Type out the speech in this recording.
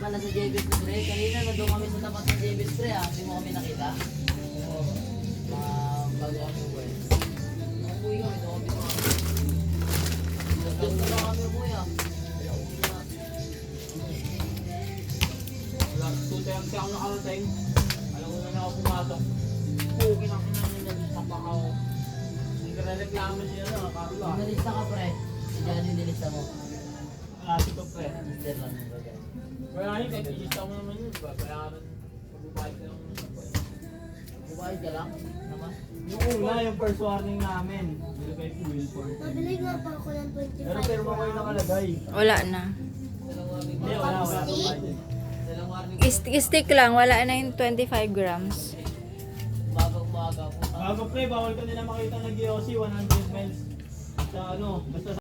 ka na sa JB's pre. Kanina nandun kami sa tapat ng JB's pre ah. Hindi mo kami nakita. Bago kami uwi. Uwi kami, doon kami mga. Just na lang kami uwi ah. Kaya uwi na. Wala, 2:30 ako nakarating. Alam ko na ako pumatok. Okay na kinangin na sa pakaw. Nagre-reklamo siya na, Carlo ah. Nalista ka pre. Si Johnny nilista mo. Klase ko pre. Mister lang yung bagay. Kaya yun, kahit ilista mo naman yun, diba? Bayaran, magbubayad ka lang naman po eh. Bubayad ka lang naman. Yung una, yung first warning namin. Dito kay Wilford. Mabili nga pa ako ng 25 Pero perma ko yung nakalagay. Wala na. Hindi, wala bayad. Dalang warning. Stick lang, wala na yung 25 grams. Umaga po. Bago pre, bawal ka nila makita nag-EOC 100 miles sa ano, basta